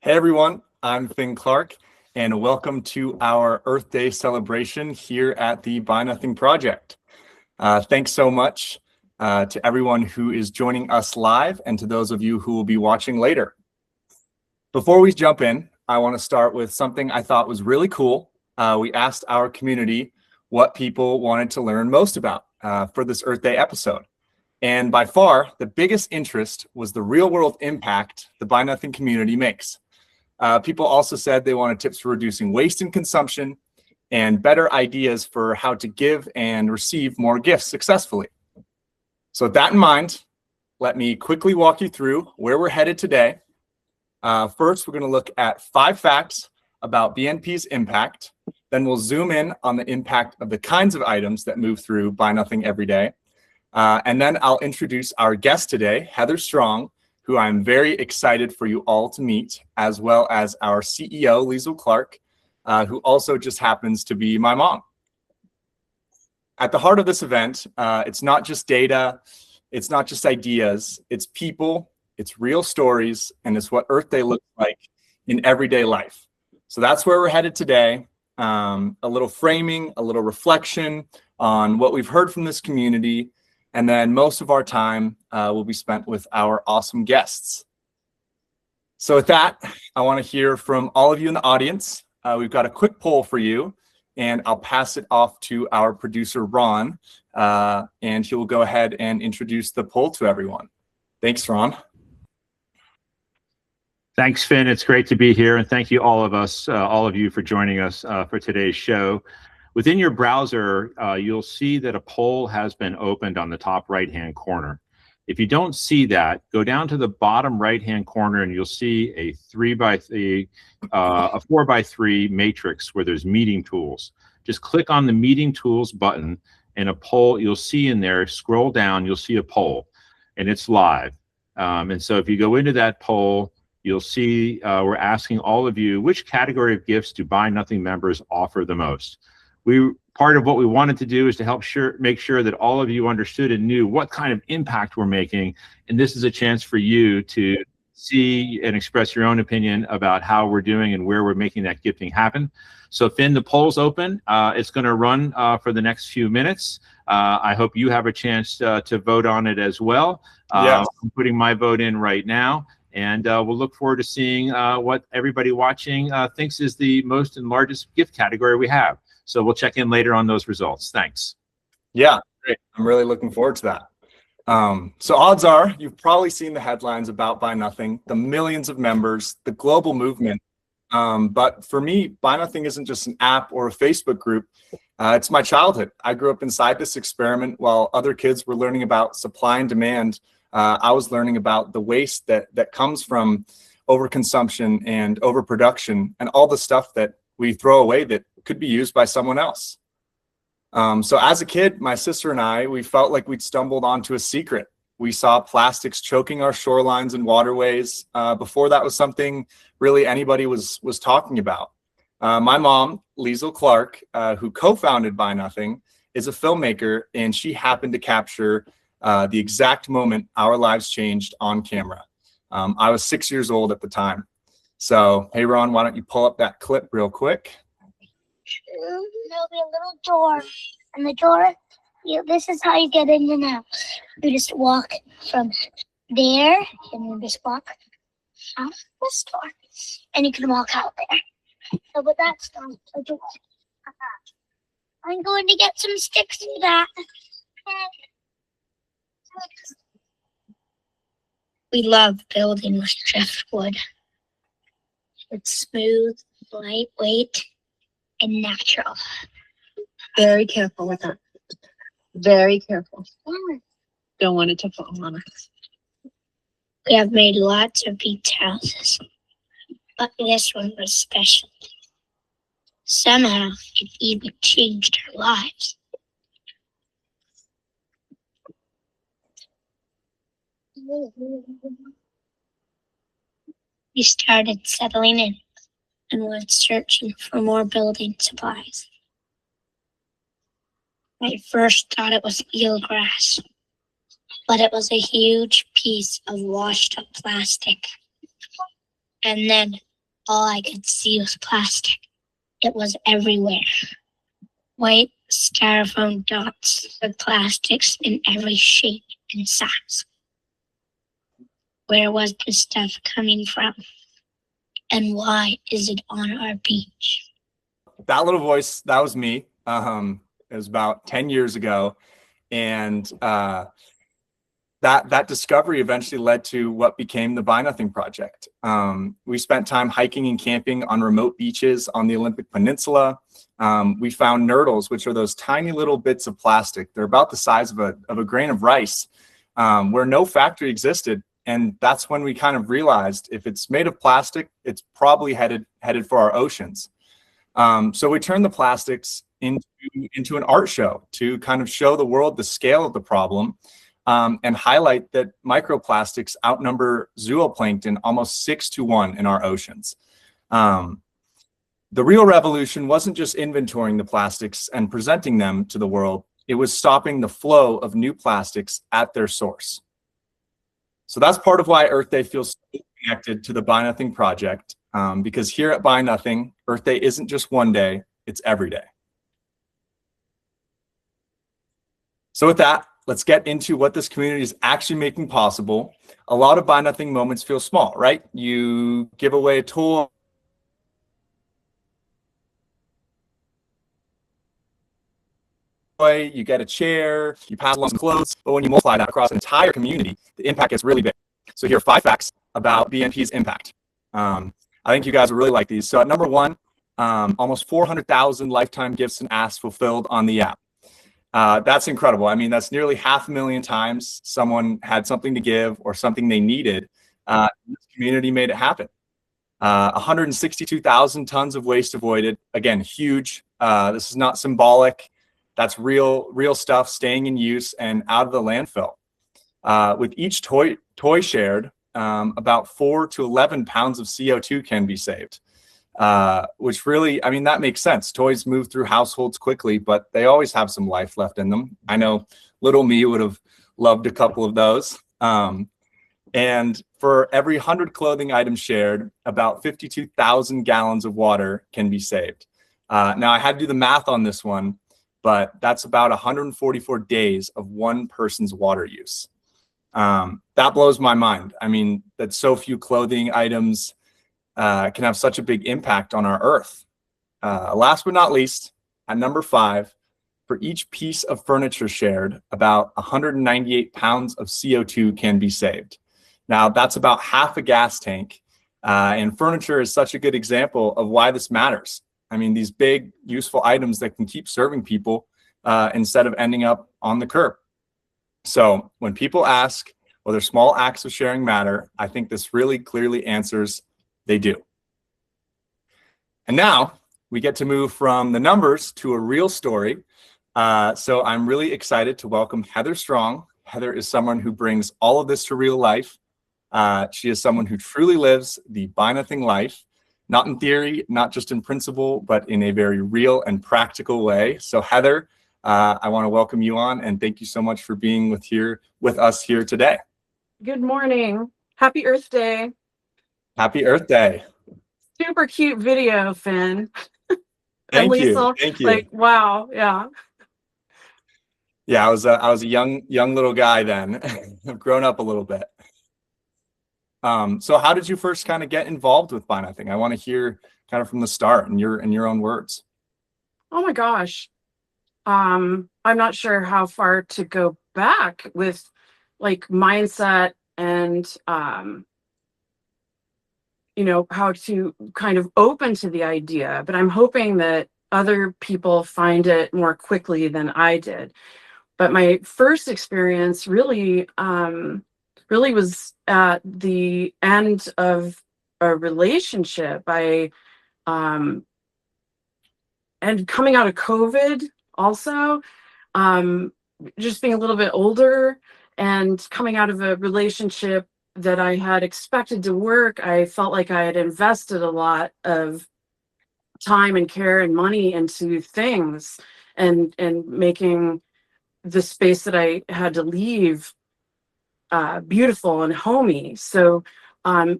Hey everyone, I'm Finn Clark, and welcome to our Earth Day celebration here at the Buy Nothing Project. Thanks so much to everyone who is joining us live and to those of you who will be watching later. Before we jump in, I want to start with something I thought was really cool. We asked our community what people wanted to learn most about for this Earth Day episode. And by far, the biggest interest was the real-world impact the Buy Nothing community makes. People also said they wanted tips for reducing waste and consumption and better ideas for how to give and receive more gifts successfully. So with that in mind, let me quickly walk you through where we're headed today. First, we're going to look at 5 facts about BNP's impact. Then we'll zoom in on the impact of the kinds of items that move through Buy Nothing every day. And then I'll introduce our guest today, Heather Strong, who I'm very excited for you all to meet, as well as our CEO, Liesl Clark, who also just happens to be my mom. At the heart of this event, it's not just data, it's not just ideas, it's people, it's real stories, and it's what Earth Day looks like in everyday life. So that's where we're headed today. A little framing, a little reflection on what we've heard from this community, and then most of our time will be spent with our awesome guests. So with that, I want to hear from all of you in the audience. We've got a quick poll for you, and I'll pass it off to our producer, Ron, and he will go ahead and introduce the poll to everyone. Thanks, Ron. Thanks, Finn. It's great to be here, and thank you all of you for joining us for today's show. Within your browser, you'll see that a poll has been opened on the top right-hand corner. If you don't see that, go down to the bottom right-hand corner and you'll see a 4x3 matrix where there's meeting tools. Just click on the meeting tools button and a poll you'll see in there. Scroll down, you'll see a poll, and it's live. And so if you go into that poll, you'll see we're asking all of you, which category of gifts do Buy Nothing members offer the most? Part of what we wanted to do is to help make sure that all of you understood and knew what kind of impact we're making. And this is a chance for you to see and express your own opinion about how we're doing and where we're making that gifting happen. So Finn, the poll's open. It's going to run for the next few minutes. I hope you have a chance to vote on it as well. Yes. I'm putting my vote in right now. And we'll look forward to seeing what everybody watching thinks is the most and largest gift category we have. So we'll check in later on those results. Thanks. Yeah, great. I'm really looking forward to that. So odds are you've probably seen the headlines about Buy Nothing, the millions of members, the global movement. But for me, Buy Nothing isn't just an app or a Facebook group. It's my childhood. I grew up inside this experiment while other kids were learning about supply and demand. I was learning about the waste that comes from overconsumption and overproduction and all the stuff that we throw away that could be used by someone else. So as a kid, my sister and I, we felt like we'd stumbled onto a secret. We saw plastics choking our shorelines and waterways before that was something really anybody was talking about. My mom, Liesl Clark, who co-founded Buy Nothing, is a filmmaker, and she happened to capture the exact moment our lives changed on camera. I was 6 years old at the time. So, hey, Ron, why don't you pull up that clip real quick? There'll be a little door, and the door, this is how you get in and out. You just walk from there, and you just walk out this door, and you can walk out there. So, but that's not the door. I'm going to get some sticks for that. We love building with driftwood. It's smooth, lightweight, and natural. Very careful with that. Very careful. Don't want it to fall on us. We have made lots of beach houses, but this one was special. Somehow, it even changed our lives. We started settling in and went searching for more building supplies. I first thought it was eelgrass, but it was a huge piece of washed up plastic. And then all I could see was plastic. It was everywhere. White styrofoam dots of plastics in every shape and size. Where was this stuff coming from? And why is it on our beach? That little voice, that was me. It was about 10 years ago. And that discovery eventually led to what became the Buy Nothing Project. We spent time hiking and camping on remote beaches on the Olympic Peninsula. We found nurdles, which are those tiny little bits of plastic. They're about the size of a grain of rice, where no factory existed. And that's when we kind of realized if it's made of plastic, it's probably headed for our oceans. So we turned the plastics into an art show to kind of show the world the scale of the problem, and highlight that microplastics outnumber zooplankton almost 6-to-1 in our oceans. The real revolution wasn't just inventorying the plastics and presenting them to the world, it was stopping the flow of new plastics at their source. So that's part of why Earth Day feels so connected to the Buy Nothing Project, because here at Buy Nothing, Earth Day isn't just one day, it's every day. So with that, let's get into what this community is actually making possible. A lot of Buy Nothing moments feel small, right? You give away a tool, you get a chair, you pass along some clothes, but when you multiply that across an entire community, the impact gets really big. So here are 5 facts about BNP's impact. I think you guys will really like these. So at number 1, almost 400,000 lifetime gifts and asks fulfilled on the app. That's incredible. I mean, that's nearly 500,000 times someone had something to give or something they needed. This community made it happen. 162,000 tons of waste avoided. Again, huge. This is not symbolic. That's real stuff staying in use and out of the landfill. With each toy shared, about 4 to 11 pounds of CO2 can be saved, which really, I mean, that makes sense. Toys move through households quickly, but they always have some life left in them. I know little me would have loved a couple of those. And for every 100 clothing items shared, about 52,000 gallons of water can be saved. Now, I had to do the math on this one, but that's about 144 days of one person's water use. That blows my mind. I mean, that so few clothing items can have such a big impact on our Earth. Last but not least, at number 5, for each piece of furniture shared, about 198 pounds of CO2 can be saved. Now, that's about half a gas tank, and furniture is such a good example of why this matters. I mean, these big, useful items that can keep serving people instead of ending up on the curb. So when people ask whether small acts of sharing matter, I think this really clearly answers they do. And now we get to move from the numbers to a real story. So I'm really excited to welcome Heather Strong. Heather is someone who brings all of this to real life. She is someone who truly lives the Buy Nothing life, not in theory, not just in principle, but in a very real and practical way. So Heather, I want to welcome you on and thank you so much for being with us here today. Good morning. Happy Earth Day. Happy Earth Day. Super cute video, Finn. Thank you. Liesl. Thank you. Like, wow. Yeah. Yeah, I was a young little guy then. I've grown up a little bit. So how did you first kind of get involved with Buy Nothing? I want to hear kind of from the start in your own words. Oh my gosh. I'm not sure how far to go back with like mindset and how to kind of open to the idea, but I'm hoping that other people find it more quickly than I did. But my first experience really was at the end of a relationship. And coming out of COVID also, just being a little bit older and coming out of a relationship that I had expected to work, I felt like I had invested a lot of time and care and money into things and making the space that I had to leave beautiful and homey. So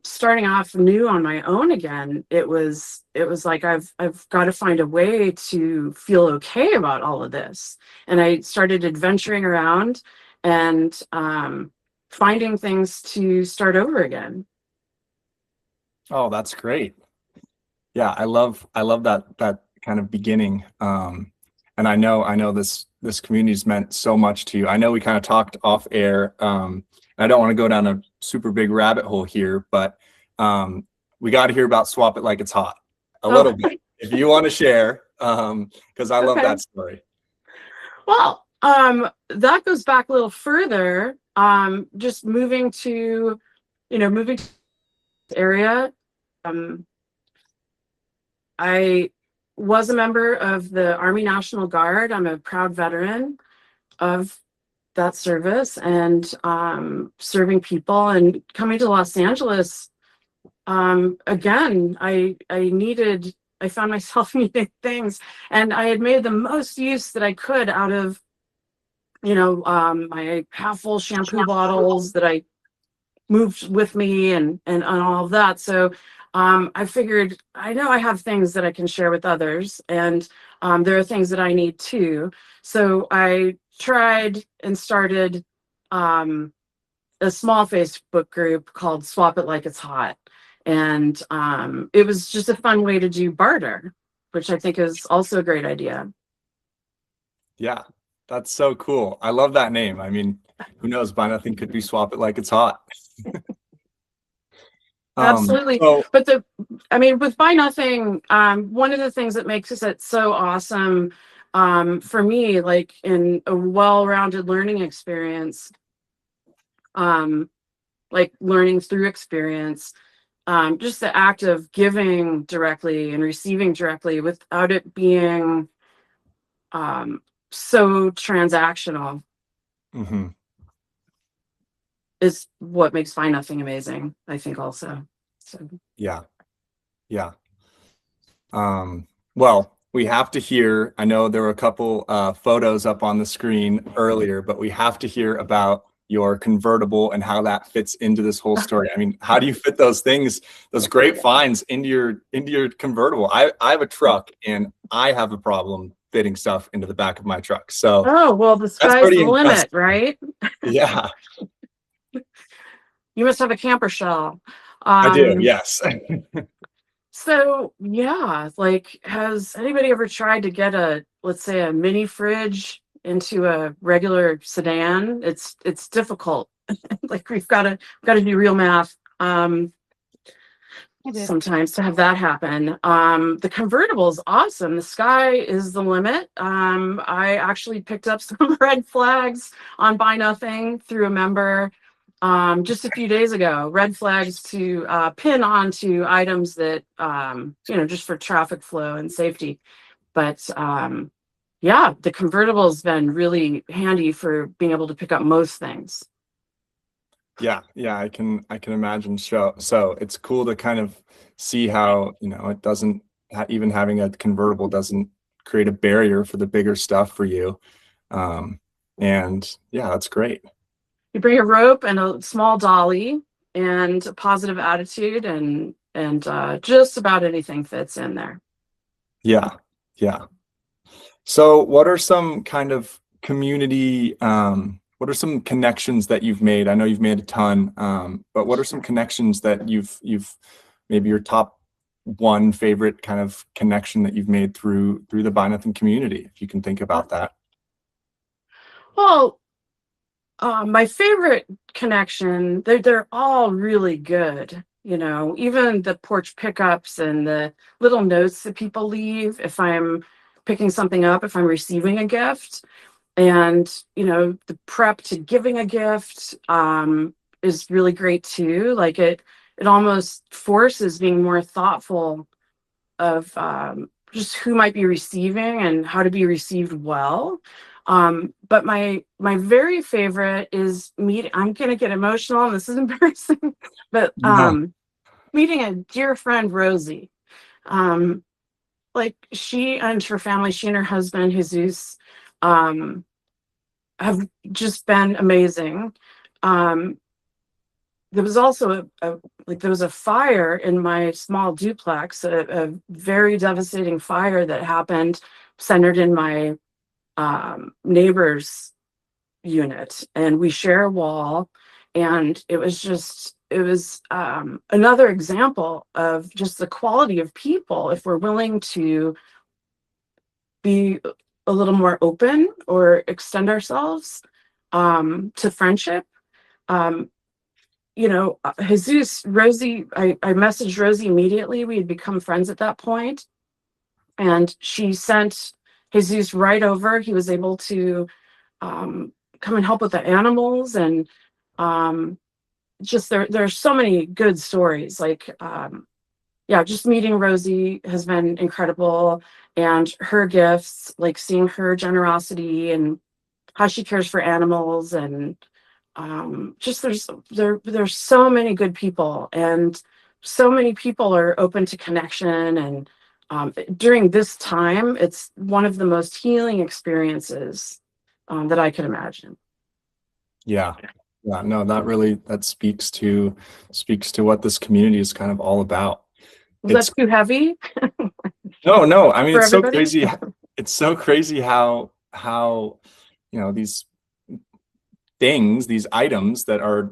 starting off new on my own again, it was like I've got to find a way to feel okay about all of this. And I started adventuring around and finding things to start over again. Oh, that's great. Yeah, I love that kind of beginning. And I know this community's meant so much to you. I know we kind of talked off air. I don't want to go down a super big rabbit hole here, but we got to hear about Swap It Like It's Hot a little bit, if you want to share, because I love that story. Well, that goes back a little further. Just moving to the area. I was a member of the Army National Guard. I'm a proud veteran of that service, and serving people and coming to Los Angeles. Again, I found myself needing things, and I had made the most use that I could out of, my half full shampoo bottles that I moved with me and all of that. So I figured, I know I have things that I can share with others, and there are things that I need too. So I tried and started a small Facebook group called Swap It Like It's Hot. And it was just a fun way to do barter, which I think is also a great idea. Yeah, that's so cool. I love that name. I mean, who knows? Buy Nothing could be Swap It Like It's Hot. Absolutely. But with Buy Nothing, one of the things that makes it so awesome for me, like in a well-rounded learning experience, like learning through experience, just the act of giving directly and receiving directly without it being so transactional, is what makes Buy Nothing amazing, I think, also. So yeah. Well, we have to hear, I know there were a couple photos up on the screen earlier, but we have to hear about your convertible and how that fits into this whole story. I mean, how do you fit those things, those great finds, into your convertible? I have a truck, and I have a problem fitting stuff into the back of my truck. So the sky's the limit, right? Yeah. You must have a camper shell. I do, yes. So yeah, like, has anybody ever tried to get let's say a mini fridge into a regular sedan? It's difficult. Like, we've got to do real math sometimes to have that happen. The convertible is awesome. The sky is the limit. I actually picked up some red flags on Buy Nothing through a member just a few days ago. Red flags to pin onto items that just for traffic flow and safety. But yeah, the convertible has been really handy for being able to pick up most things. Yeah, I can imagine. So it's cool to kind of see how, it doesn't, even having a convertible doesn't create a barrier for the bigger stuff for you. And yeah, that's great. You bring a rope and a small dolly and a positive attitude, and just about anything fits in there. Yeah. So what are some kind of community, what are some connections that you've made? I know you've made a ton, but what are some connections that you've maybe your top one favorite kind of connection that you've made through the Buy Nothing community, if you can think about that? Well, my favorite connection, they're all really good. Even the porch pickups and the little notes that people leave if I'm picking something up, if I'm receiving a gift. And, the prep to giving a gift is really great too. Like, it almost forces being more thoughtful of just who might be receiving and how to be received well. But my very favorite is meeting. I'm gonna get emotional, and this is embarrassing, but meeting a dear friend, Rosie. Like, she and her family, she and her husband Jesus, have just been amazing. there was also there was a fire in my small duplex, a very devastating fire that happened centered in my neighbor's unit, and we share a wall, and it was another example of just the quality of people. If we're willing to be a little more open or extend ourselves to friendship. Jesus, Rosie, I messaged Rosie immediately. We had become friends at that point, and she sent Jesus right over. He was able to come and help with the animals, and just there's so many good stories. Just meeting Rosie has been incredible, and her gifts, like seeing her generosity and how she cares for animals, and just there's so many good people, and so many people are open to connection, and during this time, it's one of the most healing experiences that I can imagine. Yeah. Yeah, no, that speaks to what this community is kind of all about. Was that too heavy? No. I mean, For it's so everybody? crazy. It's so crazy how these things, these items that are,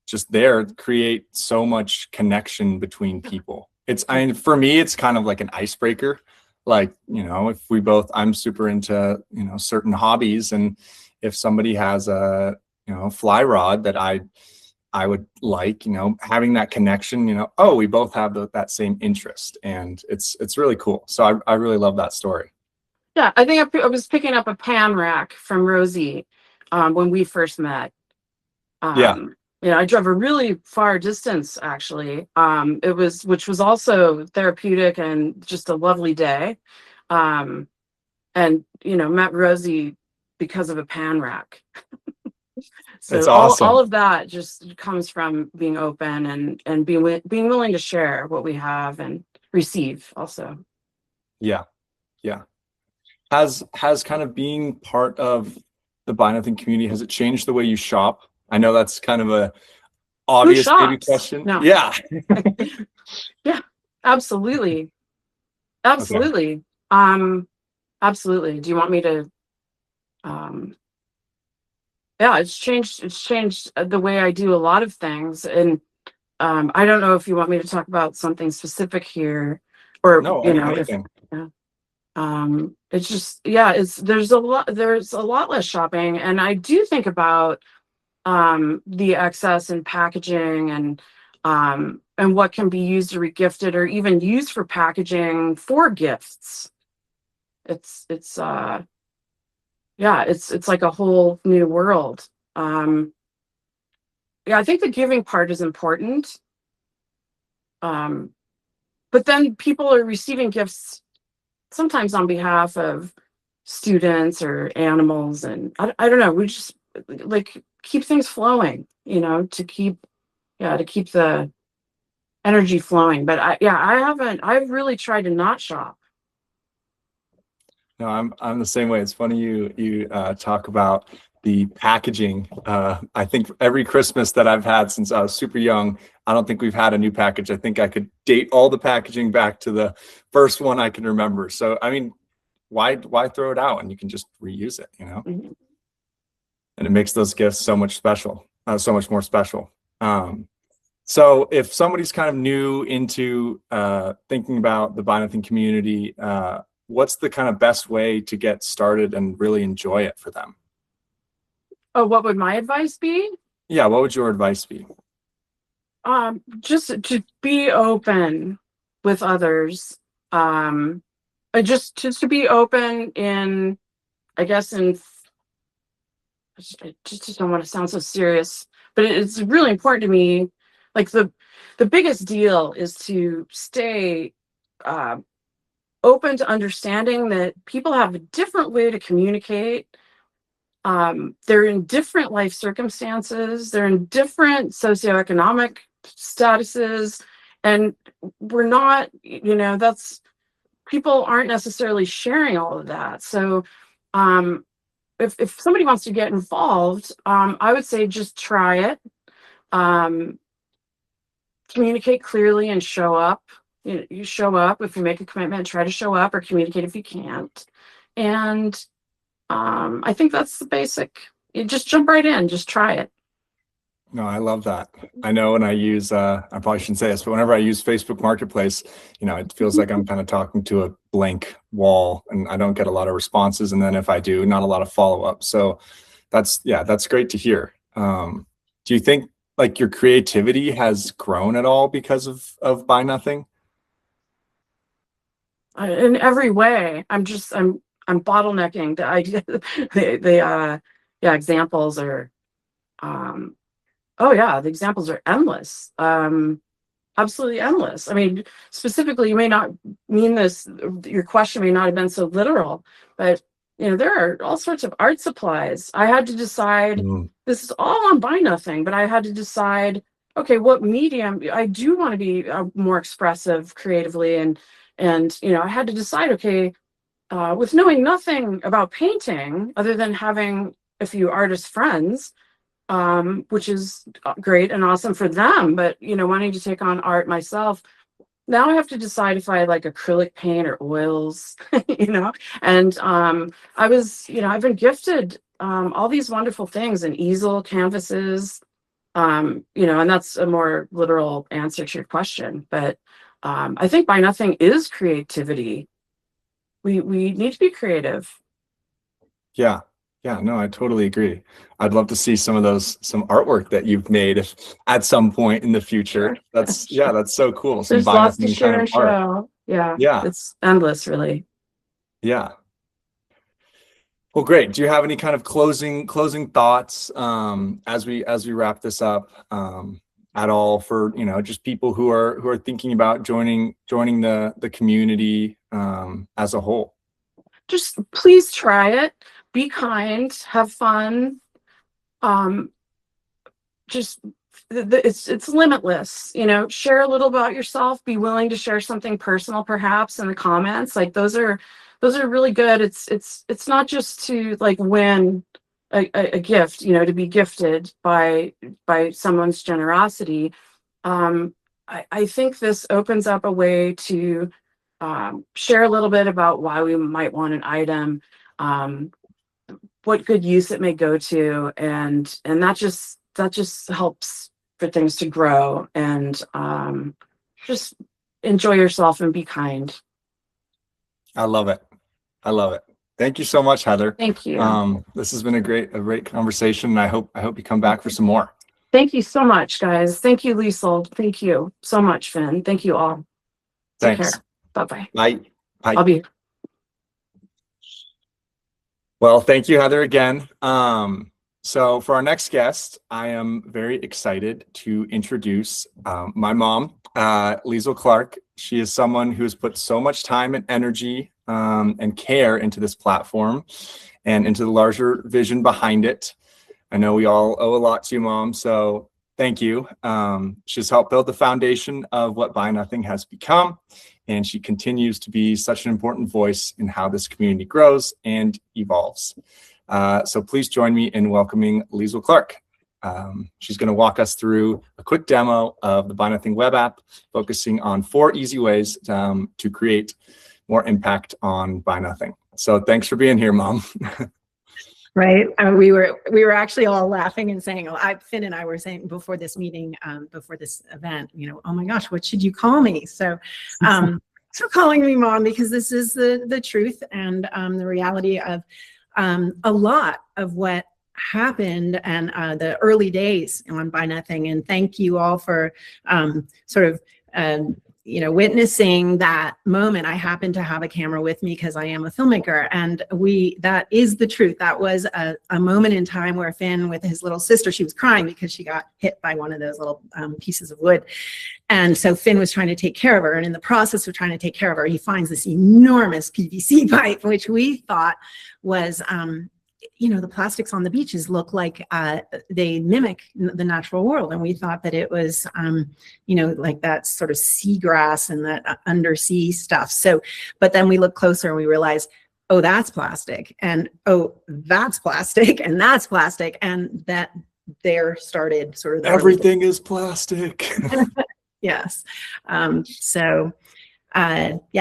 just there create so much connection between people. For me, it's kind of like an icebreaker. Like, if I'm super into, certain hobbies, and if somebody has a, fly rod that I would like, having that connection, we both have that same interest, and it's really cool. So I really love that story. Yeah, I think I was picking up a pan rack from Rosie when we first met. Yeah. I drove a really far distance, actually. Which was also therapeutic and just a lovely day. And met Rosie because of a pan rack. So That's awesome. all of that just comes from being open and being willing to share what we have and receive also. Yeah. Has kind of being part of the Buy Nothing community, has it changed the way you shop? I know that's kind of a obvious maybe question. No. Yeah. Yeah, absolutely. Absolutely. Okay. Absolutely. Do you want me to it's changed the way I do a lot of things, and I don't know if you want me to talk about something specific here, or No, anything. It's just, there's a lot less shopping, and I do think about the excess in packaging, and what can be used to regifted or even used for packaging for gifts. It's like a whole new world. I think the giving part is important, but then people are receiving gifts sometimes on behalf of students or animals, and I don't know, we just like keep things flowing, to keep the energy flowing. But I've really tried to not shop. No, I'm the same way. It's funny you talk about the packaging. I think every Christmas that I've had since I was super young, I don't think we've had a new package. I think I could date all the packaging back to the first one I can remember. So, I mean, why throw it out when you can just reuse it, Mm-hmm. And it makes those gifts so much more special. So if somebody's kind of new into thinking about the Buy Nothing community, what's the kind of best way to get started and really enjoy it for them? Oh, what would my advice be? Yeah, what would your advice be? Just to be open with others. Just to be open in, I guess, I just don't want to sound so serious, but it's really important to me. Like the biggest deal is to stay open to understanding that people have a different way to communicate. They're in different life circumstances. They're in different socioeconomic statuses, and we're not, people aren't necessarily sharing all of that. So if somebody wants to get involved, I would say just try it. Communicate clearly and show up. You show up if you make a commitment, try to show up or communicate if you can't. And I think that's the basic. You just jump right in, just try it. No, I love that. I know when I use, I probably shouldn't say this, but whenever I use Facebook Marketplace, it feels like I'm kind of talking to a blank wall and I don't get a lot of responses. And then if I do, not a lot of follow-up. So that's great to hear. Do you think like your creativity has grown at all because of Buy Nothing? In every way. I'm bottlenecking the idea. The examples are, the examples are endless. Absolutely endless. I mean, specifically, you may not mean this, your question may not have been so literal, but there are all sorts of art supplies. I had to decide, this is all on Buy Nothing, but I had to decide, okay, what medium. I do want to be more expressive creatively, and I had to decide, okay, with knowing nothing about painting other than having a few artist friends, which is great and awesome for them, but wanting to take on art myself, now I have to decide if I like acrylic paint or oils, and I've been gifted all these wonderful things, and easel, canvases, and that's a more literal answer to your question, but I think Buy Nothing is creativity. We need to be creative. Yeah. No, I totally agree. I'd love to see some artwork that you've made at some point in the future. That's so cool. There's lots to share and show. Yeah. It's endless, really. Yeah. Well, great. Do you have any kind of closing thoughts as we wrap this up at all for just people who are thinking about joining the community as a whole? Just please try it. Be kind, have fun. It's limitless. Share a little about yourself. Be willing to share something personal, perhaps, in the comments. Like those are really good. It's not just to like win a gift, to be gifted by someone's generosity. I think this opens up a way to share a little bit about why we might want an item. What good use it may go to, and that just helps for things to grow, and just enjoy yourself and be kind. I love it. Thank you so much, Heather. Thank you. This has been a great conversation, and I hope you come back for some more. Thank you so much, guys. Thank you, Liesl. Thank you so much, Finn. Thank you all. Take Thanks. care. Bye-bye. Bye. I'll be here. Well, thank you, Heather, again. So for our next guest, I am very excited to introduce my mom, Liesl Clark. She is someone who has put so much time and energy and care into this platform and into the larger vision behind it. I know we all owe a lot to you, Mom, so thank you. She's helped build the foundation of what Buy Nothing has become, and she continues to be such an important voice in how this community grows and evolves. So please join me in welcoming Liesl Clark. She's going to walk us through a quick demo of the Buy Nothing web app, focusing on 4 easy ways to create more impact on Buy Nothing. So thanks for being here, Mom. Right. We were actually all laughing and saying, Finn and I were saying before this meeting, before this event, oh my gosh, what should you call me? So thanks for calling me Mom, because this is the truth and the reality of a lot of what happened and the early days on Buy Nothing. And thank you all for witnessing that moment. I happen to have a camera with me because I am a filmmaker, and that is the truth. That was a moment in time where Finn, with his little sister, she was crying because she got hit by one of those little pieces of wood. And so Finn was trying to take care of her. And in the process of trying to take care of her, he finds this enormous PVC pipe, which we thought was, the plastics on the beaches look like they mimic the natural world. And we thought that it was, like that sort of seagrass and that undersea stuff. So, but then we look closer and we realize, oh, that's plastic. And oh, that's plastic. And that's plastic. And there started sort of the Everything is plastic. yes. Yeah,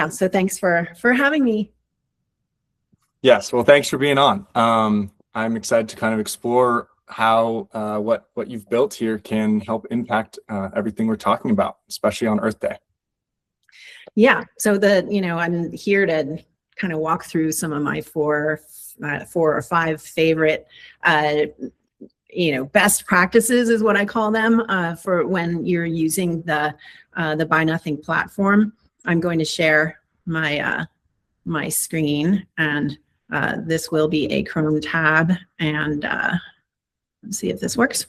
so thanks for having me. Yes, well, thanks for being on. I'm excited to kind of explore how what you've built here can help impact everything we're talking about, especially on Earth Day. Yeah, so I'm here to kind of walk through some of my four or five favorite best practices is what I call them for when you're using the Buy Nothing platform. I'm going to share my my screen, and this will be a Chrome tab, and let's see if this works.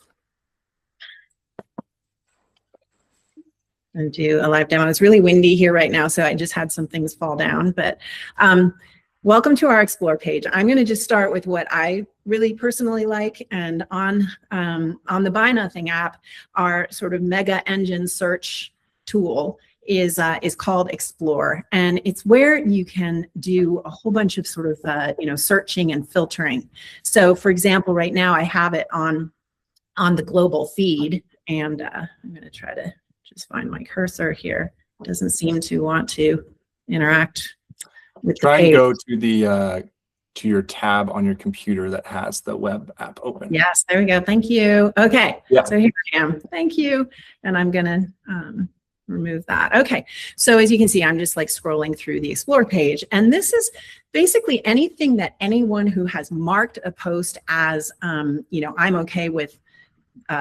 And do a live demo. It's really windy here right now, so I just had some things fall down, but welcome to our Explore page. I'm going to just start with what I really personally like, and on the Buy Nothing app, our sort of mega engine search tool is called Explore, and it's where you can do a whole bunch of sort of searching and filtering. So, for example, right now I have it on the global feed, and I'm going to try to just find my cursor here. It doesn't seem to want to interact with the page. Try and go to the to your tab on your computer that has the web app open. Yes, there we go. Thank you. Okay, yeah. So here I am. Thank you. And I'm gonna remove that. Okay, so as you can see, I'm just like scrolling through the Explore page, and this is basically anything that anyone who has marked a post as, I'm okay with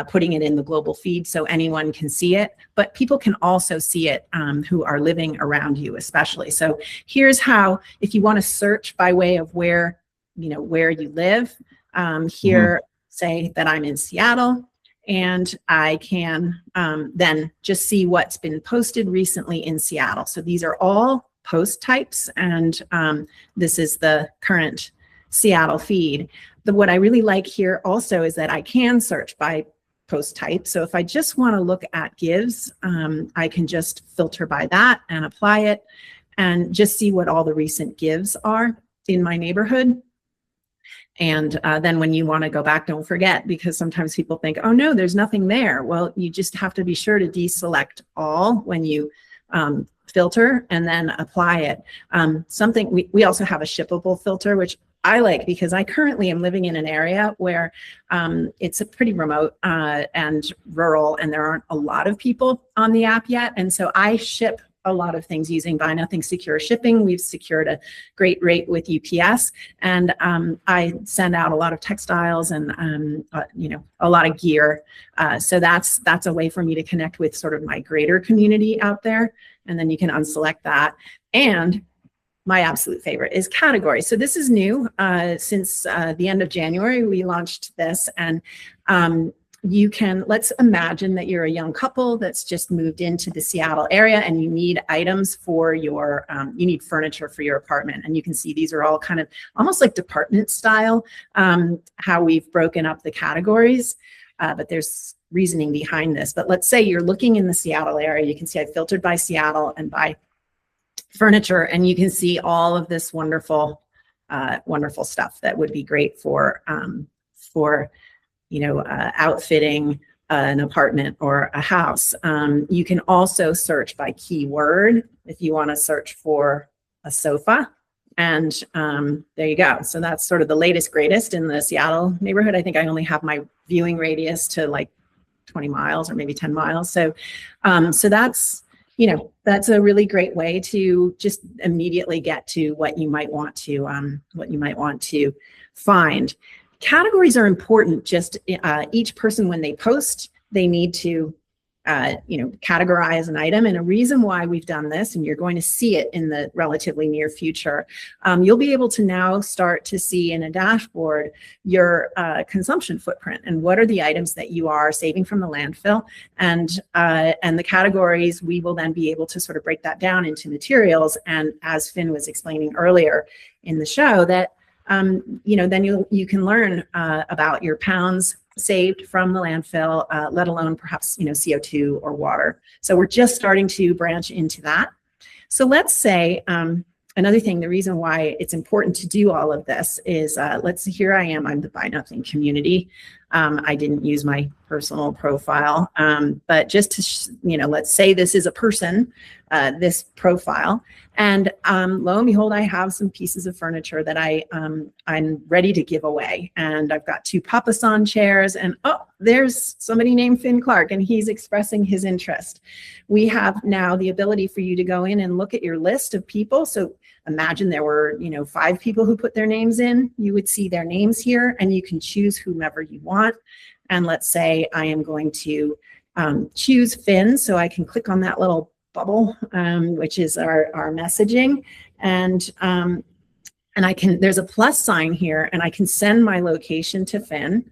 putting it in the global feed so anyone can see it, but people can also see it who are living around you, especially. So here's how, if you want to search by way of where you live, here, say that I'm in Seattle, and I can then just see what's been posted recently in Seattle. So these are all post types, and this is the current Seattle feed. What I really like here also is that I can search by post type. So if I just want to look at gives, I can just filter by that and apply it and just see what all the recent gives are in my neighborhood. And then when you want to go back, don't forget, because sometimes people think, oh no, there's nothing there. Well, you just have to be sure to deselect all when you filter and then apply it. We also have a shippable filter, which I like because I currently am living in an area where it's a pretty remote and rural, and there aren't a lot of people on the app yet. And so I ship a lot of things using Buy Nothing secure shipping. We've secured a great rate with UPS, and I send out a lot of textiles and a lot of gear. So that's a way for me to connect with sort of my greater community out there. And then you can unselect that. And my absolute favorite is categories. So this is new. Since the end of January, we launched this, and you can, let's imagine that you're a young couple that's just moved into the Seattle area, and you need items for your, you need furniture for your apartment. And you can see these are all kind of almost like department style, how we've broken up the categories, but there's reasoning behind this. But let's say you're looking in the Seattle area. You can see I filtered by Seattle and by furniture, and you can see all of this wonderful, wonderful stuff that would be great for outfitting an apartment or a house. You can also search by keyword if you want to search for a sofa, and there you go. So that's sort of the latest, greatest in the Seattle neighborhood. I think I only have my viewing radius to like 20 miles or maybe 10 miles. So, so that's, that's a really great way to just immediately get to what you might want to find. Categories are important. Just each person, when they post, they need to categorize an item. And a reason why we've done this, and you're going to see it in the relatively near future, you'll be able to now start to see in a dashboard your consumption footprint and what are the items that you are saving from the landfill, and the categories. We will then be able to sort of break that down into materials. And as Finn was explaining earlier in the show, that then you can learn about your pounds saved from the landfill, let alone perhaps CO2 or water. So we're just starting to branch into that. So let's say another thing, the reason why it's important to do all of this is, here I am, I'm the Buy Nothing community. I didn't use my personal profile, but just to, let's say this is a person, this profile, and lo and behold, I have some pieces of furniture that I'm ready to give away. And I've got 2 Papasan chairs, and oh, there's somebody named Finn Clark, and he's expressing his interest. We have now the ability for you to go in and look at your list of people. So imagine there were, 5 people who put their names in. You would see their names here, and you can choose whomever you want. And let's say I am going to choose Finn, so I can click on that little bubble, which is our messaging, and I can, there's a plus sign here, and I can send my location to Finn.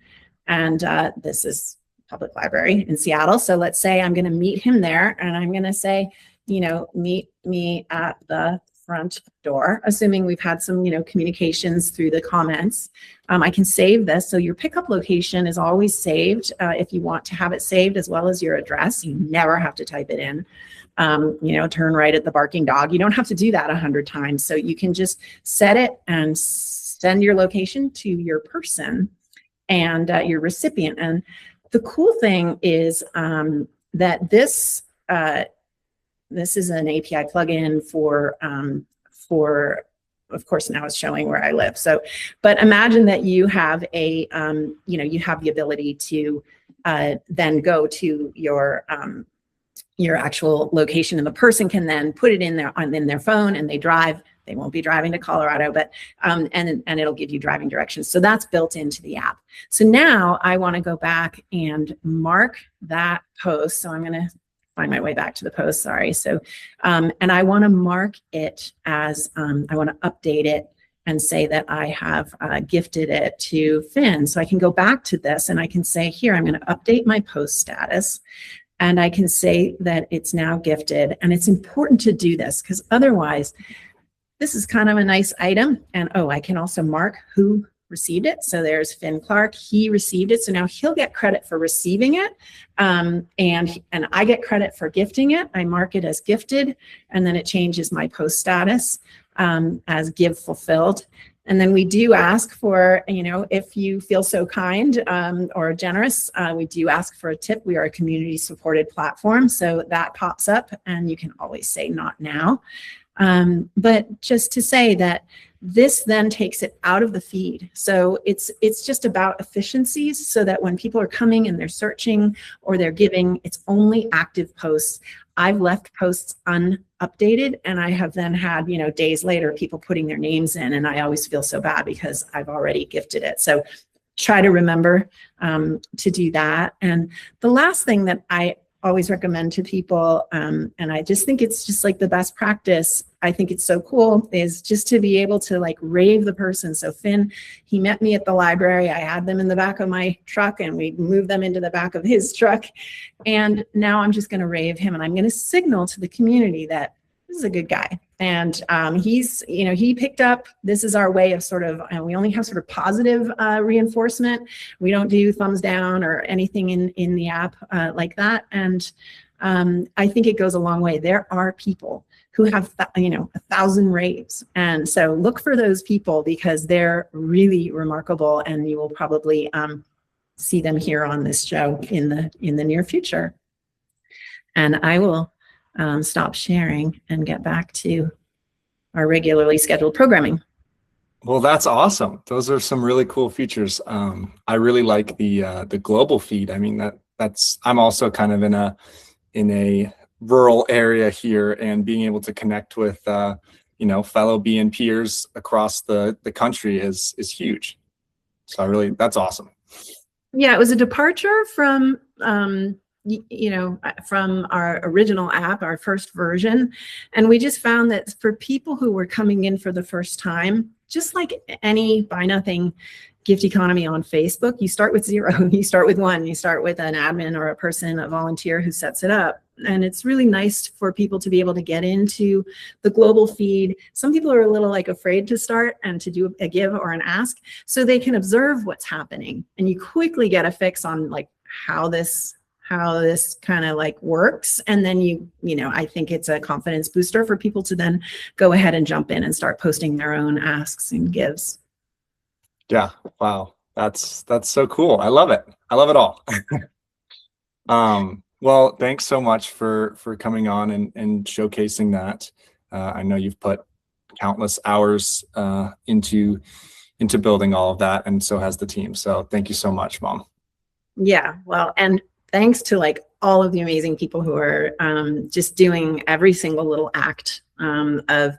And this is public library in Seattle. So let's say I'm going to meet him there, and I'm going to say, meet me at the front door, assuming we've had some, communications through the comments. I can save this. So your pickup location is always saved if you want to have it saved, as well as your address. You never have to type it in. Turn right at the barking dog. You don't have to do that 100 times. So you can just set it and send your location to your person and your recipient. And the cool thing is that this is an API plugin for, of course, now it's showing where I live. So, but imagine that you have a, you have the ability to then go to your actual location, and the person can then put it in their phone, and they drive. They won't be driving to Colorado, but and it'll give you driving directions. So that's built into the app. So now I want to go back and mark that post. So I'm going to find my way back to the post. Sorry. So and I want to mark it as I want to update it and say that I have gifted it to Finn. So I can go back to this, and I can say here, I'm going to update my post status. And I can say that it's now gifted. And it's important to do this because otherwise, this is kind of a nice item. And oh, I can also mark who received it. So there's Finn Clark, he received it. So now he'll get credit for receiving it. And I get credit for gifting it. I mark it as gifted, and then it changes my post status as give fulfilled. And then we do ask for, if you feel so kind or generous, we do ask for a tip. We are a community supported platform. So that pops up, and you can always say not now. But just to say that this then takes it out of the feed. So it's just about efficiencies, so that when people are coming and they're searching or they're giving, it's only active posts. I've left posts unupdated, and I have then had, days later, people putting their names in, and I always feel so bad because I've already gifted it. So try to remember to do that. And the last thing that I always recommend to people, and I just think it's just like the best practice, I think it's so cool, is just to be able to like rave the person. So Finn, he met me at the library. I had them in the back of my truck, and we moved them into the back of his truck. And now I'm just going to rave him, and I'm going to signal to the community that this is a good guy. And he's, he picked up, this is our way of sort of, we only have sort of positive reinforcement. We don't do thumbs down or anything in the app like that. And I think it goes a long way. There are people who have, 1,000 raves. And so look for those people, because they're really remarkable, and you will probably see them here on this show in the near future. And I will stop sharing and get back to our regularly scheduled programming. Well, that's awesome. Those are some really cool features. I really like the global feed. I mean, I'm also kind of in a rural area here, and being able to connect with fellow BNPers across the country is huge. So that's awesome. Yeah, it was a departure from from our original app, our first version. And we just found that for people who were coming in for the first time, just like any Buy Nothing gift economy on Facebook, you start with 0, you start with 1, you start with an admin or a person, a volunteer who sets it up. And it's really nice for people to be able to get into the global feed. Some people are a little afraid to start and to do a give or an ask, so they can observe what's happening. And you quickly get a fix on how this kind of works. And then I think it's a confidence booster for people to then go ahead and jump in and start posting their own asks and gives. Yeah. Wow. That's so cool. I love it. I love it all. Well, thanks so much for coming on and showcasing that. I know you've put countless hours into building all of that, and so has the team. So thank you so much, Mom. Yeah, well, and thanks to like all of the amazing people who are just doing every single little act of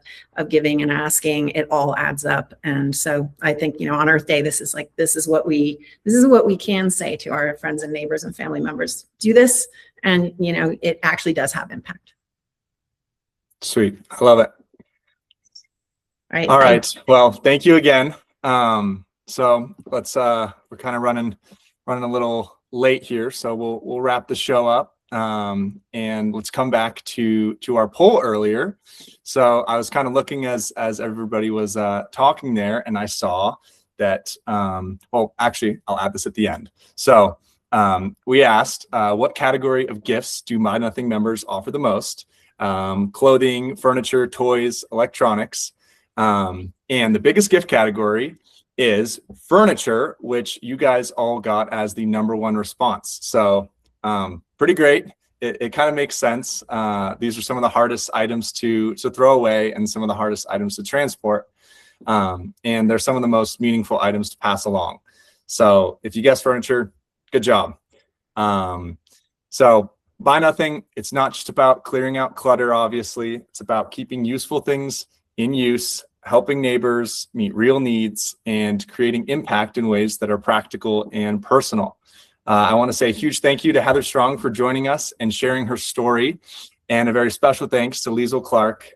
giving and asking. It all adds up. And so I think, you know, on Earth Day, this is what we can say to our friends and neighbors and family members. Do this, and you know, it actually does have impact. Sweet. I love it. Right. All right. Well, thank you again. So let's we're kind of running a little late here, so we'll wrap the show up. And let's come back to our poll earlier. So I was kind of looking as everybody was talking there, and I saw that well, actually I'll add this at the end. So we asked what category of gifts do Buy Nothing members offer the most? Clothing, furniture, toys, electronics. And the biggest gift category is furniture, which you guys all got as the #1 response. So pretty great. It kind of makes sense. These are some of the hardest items to throw away and some of the hardest items to transport. And they're some of the most meaningful items to pass along. So if you guess furniture, good job. So Buy Nothing, it's not just about clearing out clutter, obviously. It's about keeping useful things in use, helping neighbors meet real needs, and creating impact in ways that are practical and personal. I want to say a huge thank you to Heather Strong for joining us and sharing her story, and a very special thanks to Liesl Clark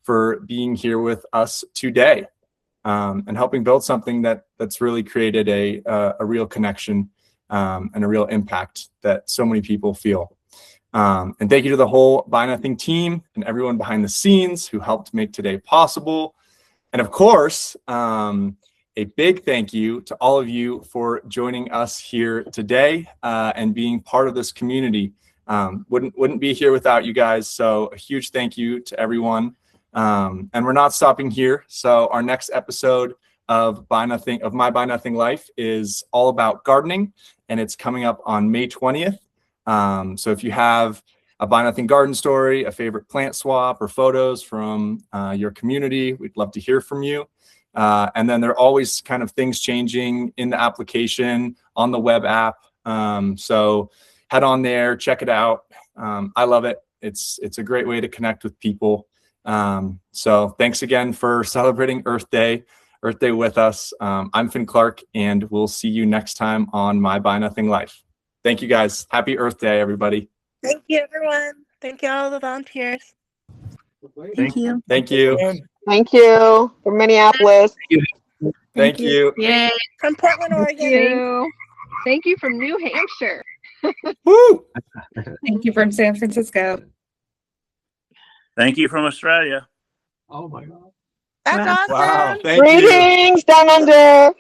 for being here with us today and helping build something that's really created a real connection and a real impact that so many people feel. And thank you to the whole Buy Nothing team and everyone behind the scenes who helped make today possible. And of course, a big thank you to all of you for joining us here today and being part of this community. Wouldn't be here without you guys. So a huge thank you to everyone. And we're not stopping here. So our next episode of My Buy Nothing Life is all about gardening, and it's coming up on May 20th. So if you have a Buy Nothing garden story, a favorite plant swap, or photos from your community, we'd love to hear from you. And then there are always kind of things changing in the application on the web app. So head on there, check it out. I love it. It's a great way to connect with people. So thanks again for celebrating Earth Day with us. I'm Finn Clark, and we'll see you next time on My Buy Nothing Life. Thank you guys. Happy Earth Day, everybody. Thank you, everyone. Thank you, all the volunteers. Thank you. Thank you. Thank you from Minneapolis. Thank you. Yay. From Portland, Oregon. Thank you from New Hampshire. Woo! Thank you from San Francisco. Thank you from Australia. Oh my God. That's awesome. Wow. Thank you. Greetings down under.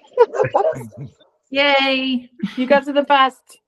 Yay. You guys are the best.